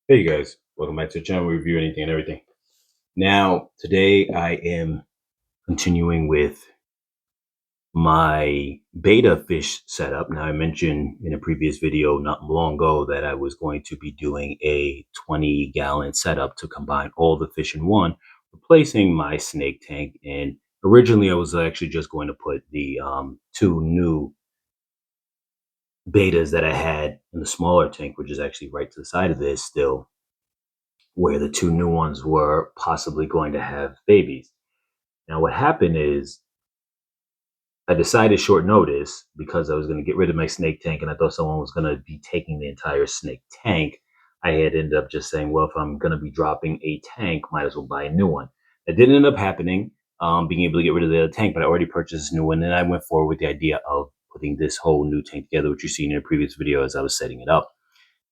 Hey you guys, welcome back to the channel. We review anything and everything. Now, today I am continuing with my betta fish setup. Now, I mentioned in a previous video not long ago that I was going to be doing a 20-gallon setup to combine all the fish in one, replacing my snake tank. And originally, I was actually just going to put the two new bettas that I had in the smaller tank, which is actually right to the side of this still, where the two new ones were possibly going to have babies. Now, what happened is I decided short notice because I was going to get rid of my snake tank and I thought someone was going to be taking the entire snake tank. I had ended up just saying, well, if I'm going to be dropping a tank, might as well buy a new one. That didn't end up happening, being able to get rid of the other tank, but I already purchased a new one. And I went forward with the idea of putting this whole new tank together, which you see in a previous video as I was setting it up.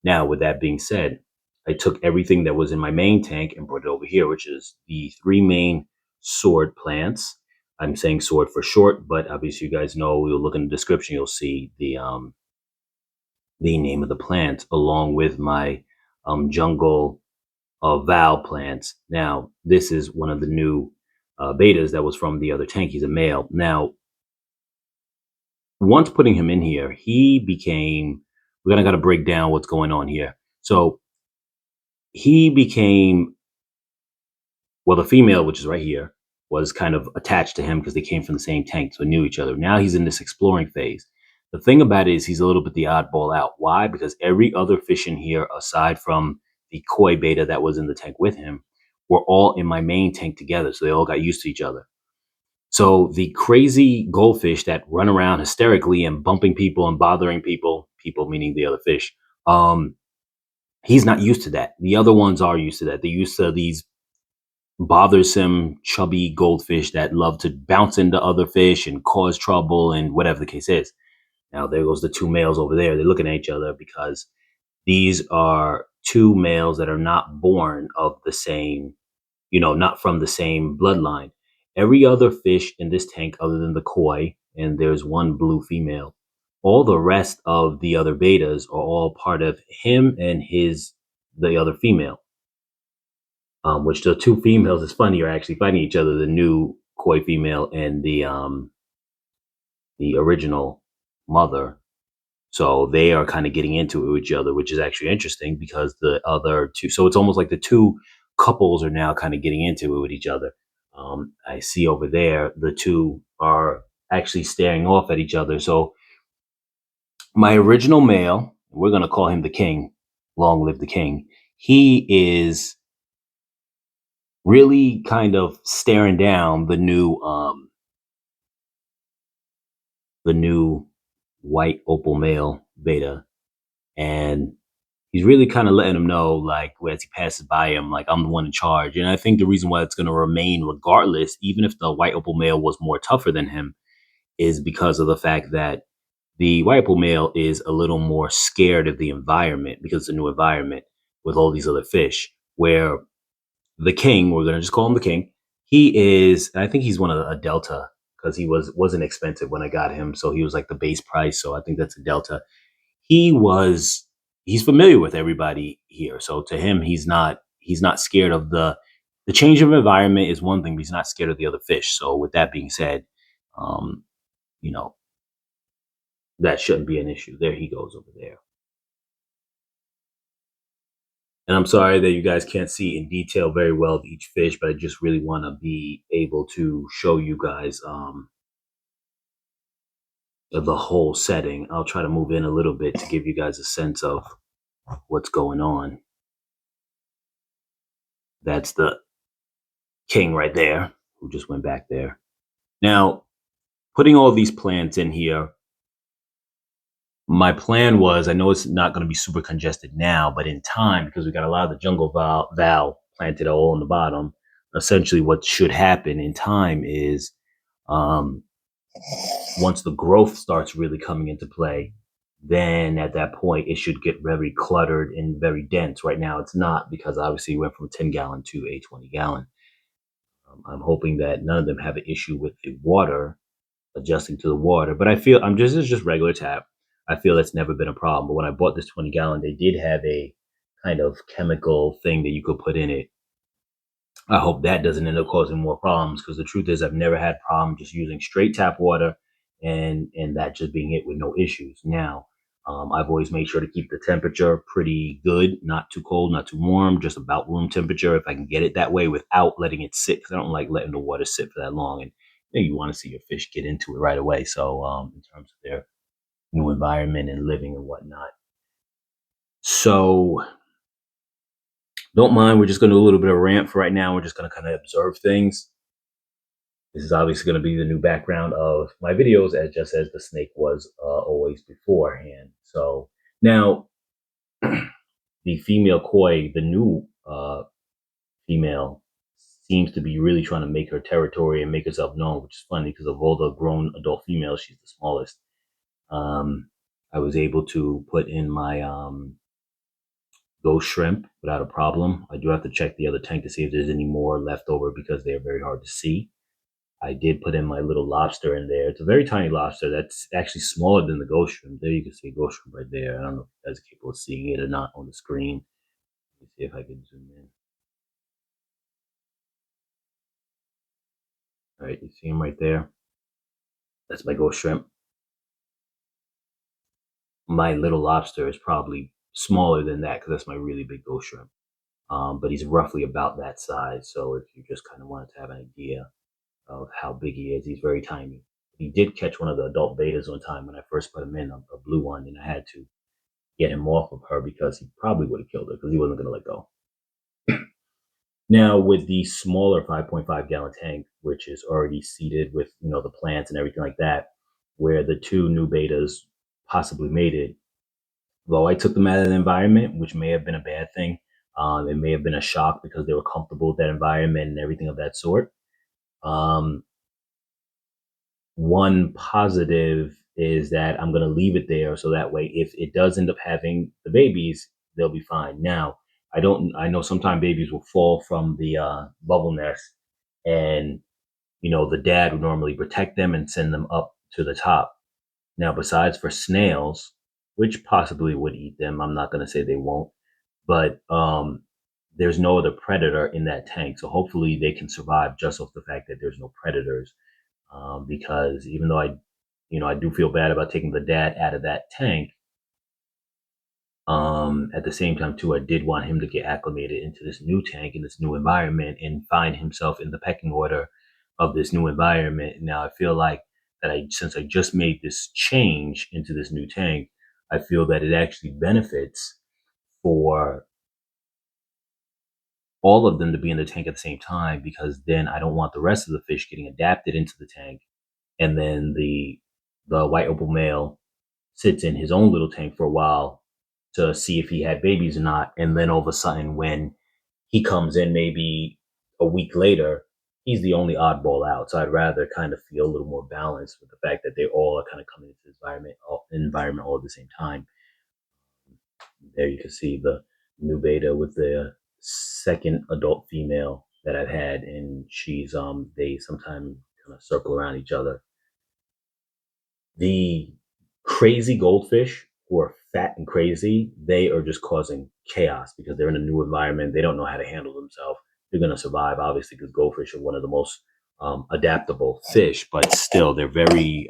Now, with that being said, I took everything that was in my main tank and brought it over here, which is the three main sword plants. I'm saying sword for short, but obviously you guys know, you'll look in the description, you'll see the name of the plant along with my jungle val plants. Now, this is one of the new betas that was from the other tank. He's a male. Now, once putting him in here, he became, we're gonna gotta break down what's going on here. So he became, well, the female, which is right here, was kind of attached to him because they came from the same tank, so knew each other. Now he's in this exploring phase. The thing about it is he's a little bit the oddball out. Why? Because every other fish in here, aside from the koi beta that was in the tank with him, were all in my main tank together. So they all got used to each other. So the crazy goldfish that run around hysterically and bumping people and bothering people, people meaning the other fish, he's not used to that. The other ones are used to that. They're used to these bothersome, chubby goldfish that love to bounce into other fish and cause trouble and whatever the case is. Now, there goes the two males over there. They're looking at each other because these are two males that are not born of the same, not from the same bloodline. Every other fish in this tank, other than the koi, and there's one blue female, all the rest of the other betas are all part of him and the other female. Which the two females is funny are actually fighting each other, the new koi female and the original mother. So they are kind of getting into it with each other, which is actually interesting because the other two, so it's almost like the two couples are now kind of getting into it with each other. I see over there the two are actually staring off at each other. So my original male, we're going to call him the king, long live the king, he is really kind of staring down the new white opal male beta, and he's really kind of letting him know, like, as he passes by him, like, I'm the one in charge. And I think the reason why it's going to remain regardless, even if the white opal male was more tougher than him, is because of the fact that the white opal male is a little more scared of the environment because it's a new environment with all these other fish, where the king, we're going to just call him the king, he is, I think he's one of a delta, because he wasn't expensive when I got him, so he was like the base price, so I think that's a delta. He's familiar with everybody here, so to him, he's not scared of the change of environment is one thing, but he's not scared of the other fish. So with that being said, um you know that shouldn't be an issue. There he goes over there. And I'm sorry that you guys can't see in detail very well of each fish, but I just really want to be able to show you guys the whole setting. I'll try to move in a little bit to give you guys a sense of what's going on. That's the king right there, who just went back there. Now, putting all these plants in here, my plan was, I know it's not going to be super congested now, but in time, because we got a lot of the jungle val planted all on the bottom, essentially what should happen in time is, um, once the growth starts really coming into play, then at that point it should get very cluttered and very dense. Right now it's not, because obviously it went from 10-gallon to a 20-gallon. I'm hoping that none of them have an issue with the water adjusting to the water, but I feel it's just regular tap. I feel that's never been a problem. But when I bought this 20-gallon, they did have a kind of chemical thing that you could put in it. I hope that doesn't end up causing more problems, because the truth is I've never had problem just using straight tap water and that just being it with no issues. Now, I've always made sure to keep the temperature pretty good, not too cold, not too warm, just about room temperature if I can get it that way without letting it sit, because I don't like letting the water sit for that long. And you want to see your fish get into it right away. So in terms of their new environment and living and whatnot. So don't mind, we're just going to do a little bit of rant for right now. We're just going to kind of observe things. This is obviously going to be the new background of my videos, as just as the snake was always beforehand. So now the female koi, the new female, seems to be really trying to make her territory and make herself known, which is funny because of all the grown adult females, she's the smallest. I was able to put in my ghost shrimp without a problem. I do have to check the other tank to see if there's any more left over because they're very hard to see. I did put in my little lobster in there. It's a very tiny lobster that's actually smaller than the ghost shrimp. There you can see a ghost shrimp right there. I don't know if you guys are capable of seeing it or not on the screen. Let me see if I can zoom in. All right, you see him right there? That's my ghost shrimp. My little lobster is probably smaller than that because that's my really big ghost shrimp. But he's roughly about that size. So if you just kind of wanted to have an idea of how big he is, he's very tiny. He did catch one of the adult betas one time when I first put him in, a blue one, and I had to get him off of her because he probably would have killed her because he wasn't going to let go. Now with the smaller 5.5 gallon tank, which is already seeded with the plants and everything like that, where the two new betas possibly mated, though I took them out of the environment, which may have been a bad thing. It may have been a shock because they were comfortable with that environment and everything of that sort. One positive is that I'm going to leave it there so that way if it does end up having the babies, they'll be fine. Now, I know sometimes babies will fall from the bubble nest, and the dad would normally protect them and send them up to the top. Now, besides for snails, which possibly would eat them, I'm not going to say they won't, but there's no other predator in that tank. So hopefully they can survive just off the fact that there's no predators. Because even though I do feel bad about taking the dad out of that tank, at the same time too, I did want him to get acclimated into this new tank in this new environment and find himself in the pecking order of this new environment. Now I feel like since I just made this change into this new tank, I feel that it actually benefits for all of them to be in the tank at the same time, because then I don't want the rest of the fish getting adapted into the tank, and then the white opal male sits in his own little tank for a while to see if he had babies or not, and then all of a sudden when he comes in maybe a week later, he's the only oddball out. So I'd rather kind of feel a little more balanced with the fact that they all are kind of coming into this environment all at the same time. There you can see the new beta with the second adult female that I've had, and she's they sometimes kind of circle around each other. The crazy goldfish who are fat and crazy, they are just causing chaos because they're in a new environment. They don't know how to handle themselves. They're going to survive, obviously, because goldfish are one of the most adaptable fish, but still, they're very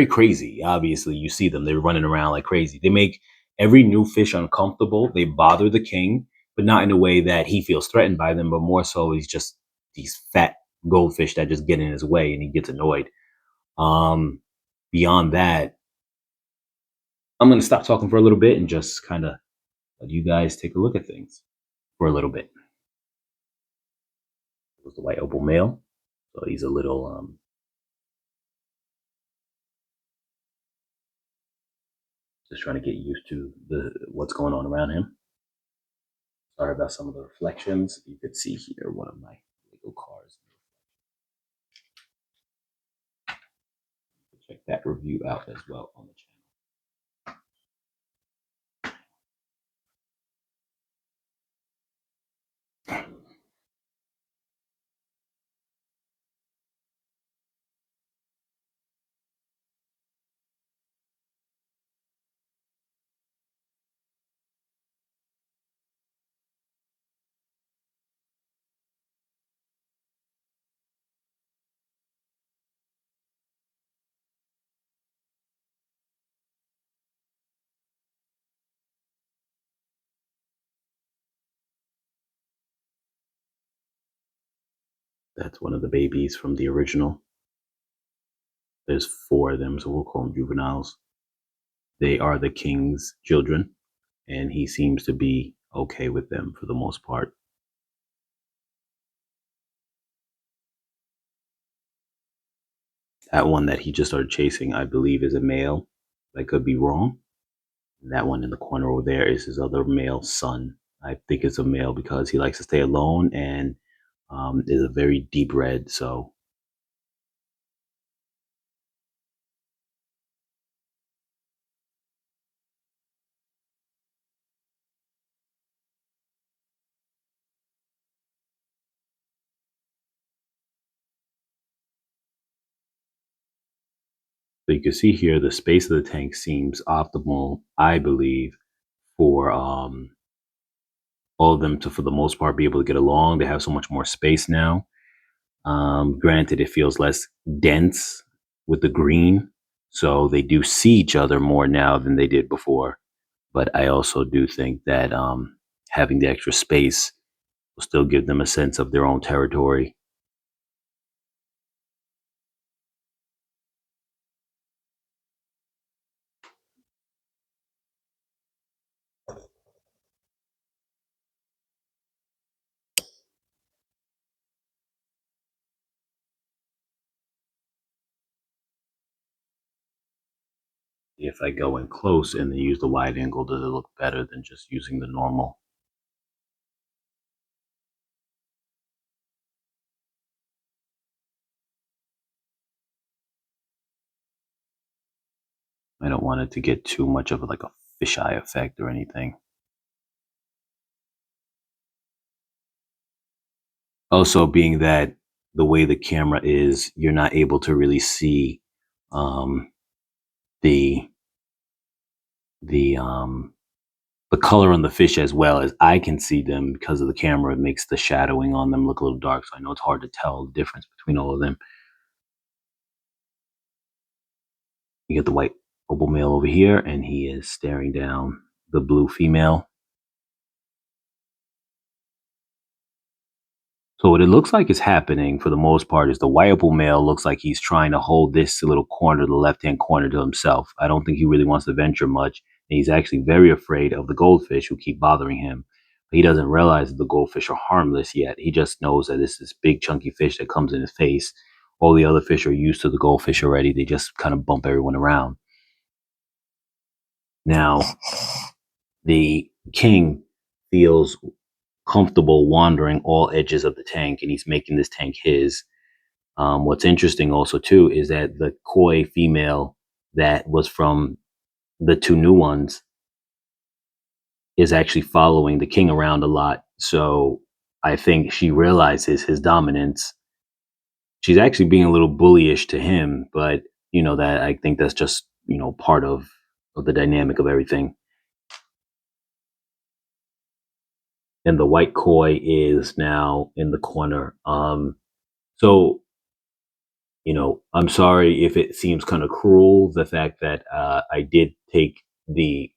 crazy. Obviously, you see them; they're running around like crazy. They make every new fish uncomfortable. They bother the king, but not in a way that he feels threatened by them, but more so he's just these fat goldfish that just get in his way, and he gets annoyed. Um, Beyond that, I'm going to stop talking for a little bit and just kind of let you guys take a look at things for a little bit. It was the white opal male. So he's a little, just trying to get used to what's going on around him. Sorry about some of the reflections. You could see here one of my Lego cars. Check that review out as well on the channel. That's one of the babies from the original. There's 4 of them, so we'll call them juveniles. They are the king's children, and he seems to be okay with them for the most part. That one that he just started chasing, I believe, is a male. I could be wrong. And that one in the corner over there is his other male son. I think it's a male because he likes to stay alone and is a very deep red. So you can see here the space of the tank seems optimal, I believe, for all of them to, for the most part, be able to get along. They have so much more space now. Granted, it feels less dense with the green, so they do see each other more now than they did before. But I also do think that having the extra space will still give them a sense of their own territory. If I go in close and then use the wide angle, does it look better than just using the normal? I don't want it to get too much of like a fisheye effect or anything. Also, being that the way the camera is, you're not able to really see um, the the the color on the fish as well as I can see them because of the camera. It makes the shadowing on them look a little dark, so I know it's hard to tell the difference between all of them. You get the white opal male over here, and he is staring down the blue female. So what it looks like is happening for the most part is the white opal male looks like he's trying to hold this little corner, the left-hand corner, to himself. I don't think he really wants to venture much. And he's actually very afraid of the goldfish who keep bothering him. But he doesn't realize that the goldfish are harmless yet. He just knows that this is big chunky fish that comes in his face. All the other fish are used to the goldfish already. They just kind of bump everyone around. Now, the king feels comfortable wandering all edges of the tank, and he's making this tank his. What's interesting also too is that the koi female that was from the 2 new ones is actually following the king around a lot. So I think she realizes his dominance. She's actually being a little bullyish to him, but that I think that's just part of the dynamic of everything. And the white koi is now in the corner. So I'm sorry if it seems kind of cruel, the fact that I did take the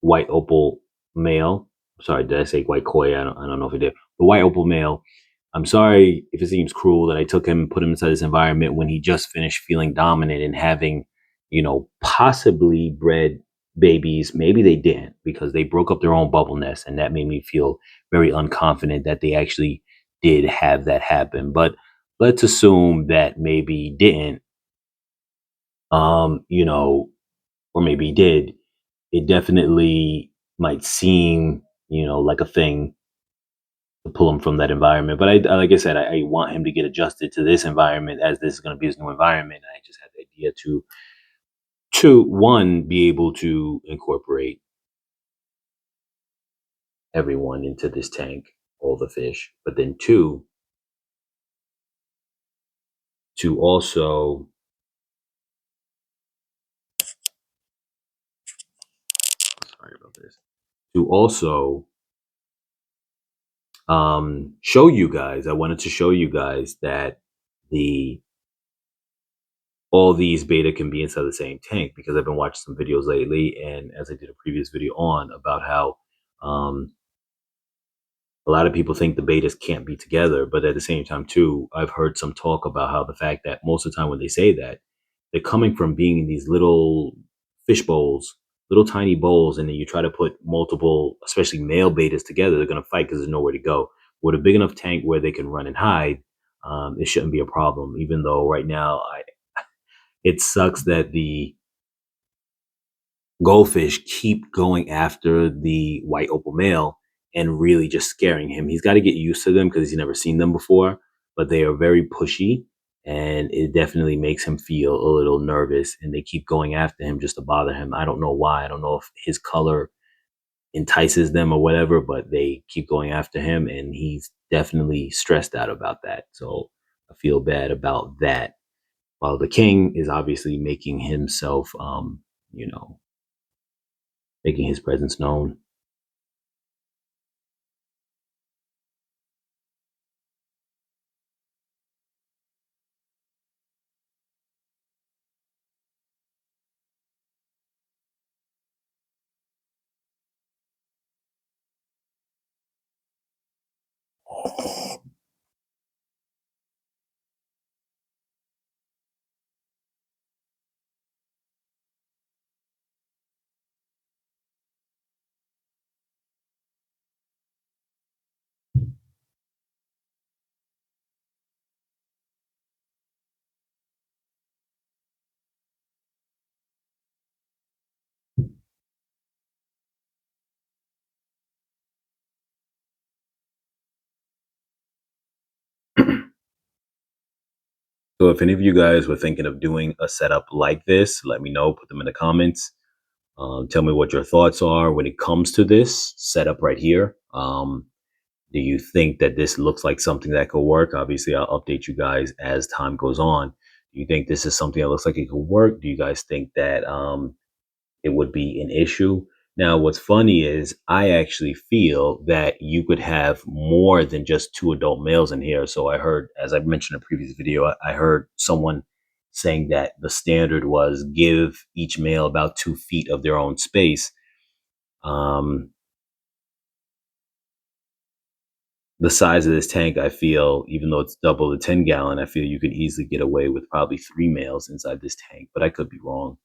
white opal male. Sorry, did I say white koi? I don't know if it did. The white opal male. I'm sorry if it seems cruel that I took him and put him inside this environment when he just finished feeling dominant and having, possibly bred babies. Maybe they didn't because they broke up their own bubble nest, and that made me feel very unconfident that they actually did have that happen. But let's assume that maybe he didn't. Um, you know, or maybe he did. It definitely might seem, like a thing to pull him from that environment. But like I said, I want him to get adjusted to this environment as this is going to be his new environment. And I just had the idea to one, be able to incorporate everyone into this tank, all the fish, but then two, to also, sorry about this, to also show you guys. I wanted to show you guys that the all these beta can be inside the same tank because I've been watching some videos lately, and as I did a previous video on about how um, a lot of people think the betas can't be together, but at the same time too, I've heard some talk about how the fact that most of the time when they say that, they're coming from being in these little fish bowls, little tiny bowls, and then you try to put multiple, especially male betas together, they're going to fight because there's nowhere to go. With a big enough tank where they can run and hide, it shouldn't be a problem. Even though right now, it sucks that the goldfish keep going after the white opal male and really just scaring him. He's got to get used to them because he's never seen them before, but they are very pushy and it definitely makes him feel a little nervous and they keep going after him just to bother him. I don't know why. I don't know if his color entices them or whatever, but they keep going after him and he's definitely stressed out about that. So I feel bad about that. While the king is obviously making himself, you know, making his presence known. So if any of you guys were thinking of doing a setup like this, let me know. Put them in the comments. Tell me what your thoughts are when it comes to this setup right here. Do you think that this looks like something that could work? Obviously, I'll update you guys as time goes on. Do you think this is something that looks like it could work? Do you guys think that it would be an issue? Now, what's funny is I actually feel that you could have more than just two adult males in here. So I heard, as I mentioned in a previous video, I heard someone saying that the standard was give each male about 2 feet of their own space. Um, the size of this tank, I feel, even though it's double the 10-gallon, I feel you could easily get away with probably 3 males inside this tank, but I could be wrong.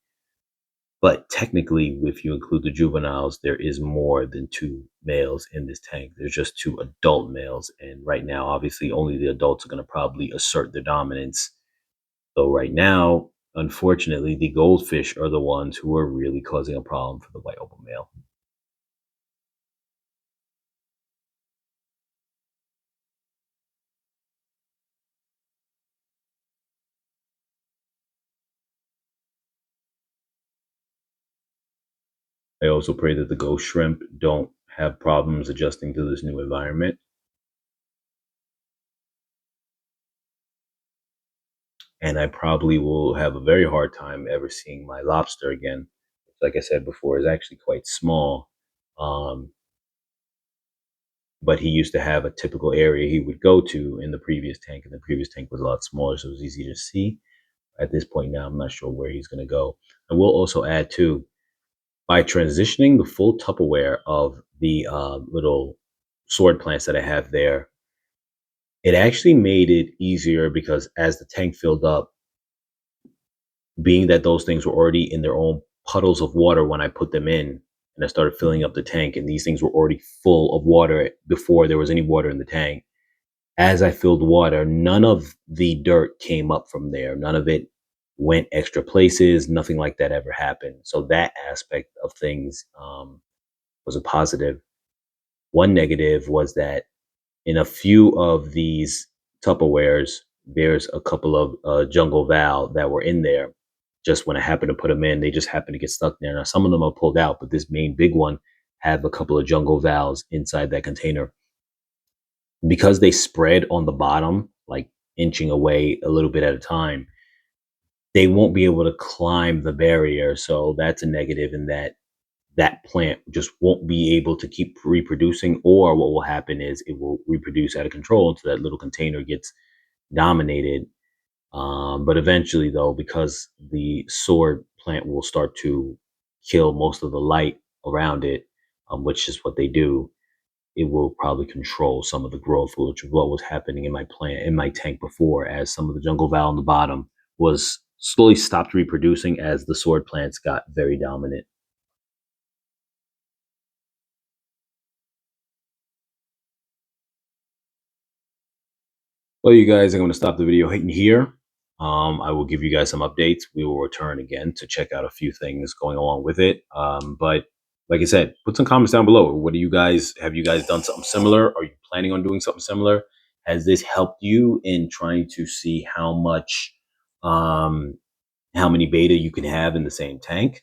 But technically, if you include the juveniles, there is more than 2 males in this tank. There's just 2 adult males. And right now, obviously, only the adults are going to probably assert their dominance. So right now, unfortunately, the goldfish are the ones who are really causing a problem for the white opal male. I also pray that the ghost shrimp don't have problems adjusting to this new environment. And I probably will have a very hard time ever seeing my lobster again. Like I said before, is actually quite small. Um, but he used to have a typical area he would go to in the previous tank, and the previous tank was a lot smaller, so it was easy to see. At this point now, I'm not sure where he's going to go. I will also add too, by transitioning the full Tupperware of the little sword plants that I have there, it actually made it easier because as the tank filled up, being that those things were already in their own puddles of water when I put them in and I started filling up the tank, and these things were already full of water before there was any water in the tank. As I filled water, none of the dirt came up from there. None of it went extra places. Nothing like that ever happened. So that aspect of things was a positive. One negative was that in a few of these Tupperwares, there's a couple of jungle val that were in there. Just when I happened to put them in, they just happened to get stuck there. Now, some of them are pulled out, but this main big one have a couple of jungle vals inside that container. Because they spread on the bottom, like inching away a little bit at a time, they won't be able to climb the barrier. So that's a negative in that that plant just won't be able to keep reproducing, or what will happen is it will reproduce out of control until that little container gets dominated. But eventually, though, because the sword plant will start to kill most of the light around it, which is what they do, it will probably control some of the growth, which is what was happening in my plant, in my tank before, as some of the jungle val on the bottom was slowly stopped reproducing as the sword plants got very dominant. Well, you guys, I'm going to stop the video hitting here. I will give you guys some updates. We will return again to check out a few things going along with it. But like I said, put some comments down below. What do you guys, have you guys done something similar? Are you planning on doing something similar? Has this helped you in trying to see um, how many beta you can have in the same tank?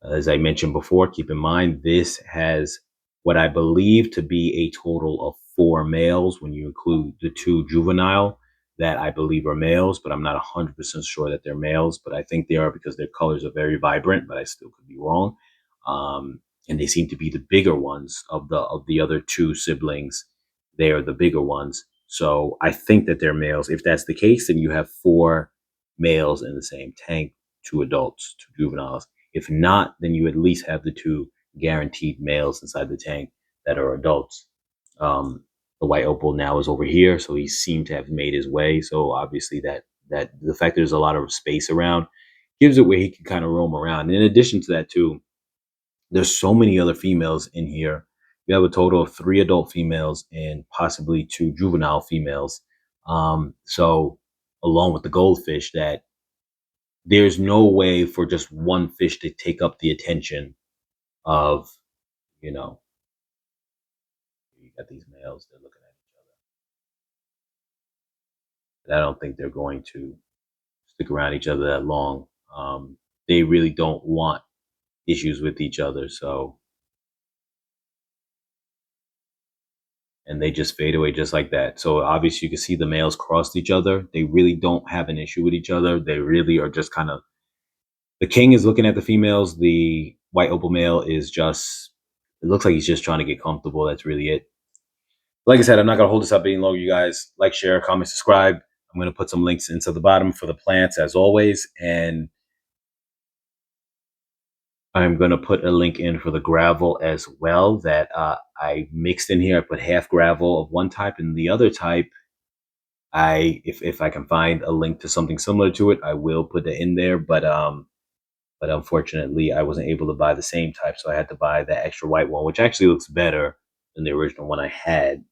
As I mentioned before, keep in mind this has what I believe to be a total of 4 males when you include the 2 juvenile that I believe are males, but I'm not 100% sure that they're males, but I think they are because their colors are very vibrant, but I still could be wrong. And they seem to be the bigger ones of the other 2 siblings. They are the bigger ones. So I think that they're males. If that's the case, then you have 4 males in the same tank, 2 adults, 2 juveniles. If not, then you at least have the 2 guaranteed males inside the tank that are adults. The white opal now is over here, so he seemed to have made his way. So obviously that the fact there's a lot of space around gives it where he can kind of roam around. And in addition to that, too, there's so many other females in here. You have a total of 3 adult females and possibly 2 juvenile females. So along with the goldfish, that there's no way for just one fish to take up the attention of, you know, you got these males, they're looking at each other. I don't think they're going to stick around each other that long. They really don't want issues with each other. So, and they just fade away just like that. So obviously you can see the males crossed each other. They really don't have an issue with each other. They really are just kind of, the king is looking at the females. The white opal male is just, it looks like he's just trying to get comfortable. That's really it. Like I said, I'm not going to hold this up any longer, you guys. Like, share, comment, subscribe. I'm going to put some links into the bottom for the plants as always. And I'm going to put a link in for the gravel as well that I mixed in here. I put half gravel of one type and the other type. If I can find a link to something similar to it, I will put it in there. But unfortunately, I wasn't able to buy the same type, so I had to buy the extra white one, which actually looks better than the original one I had.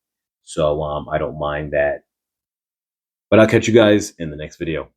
So I don't mind that. But I'll catch you guys in the next video.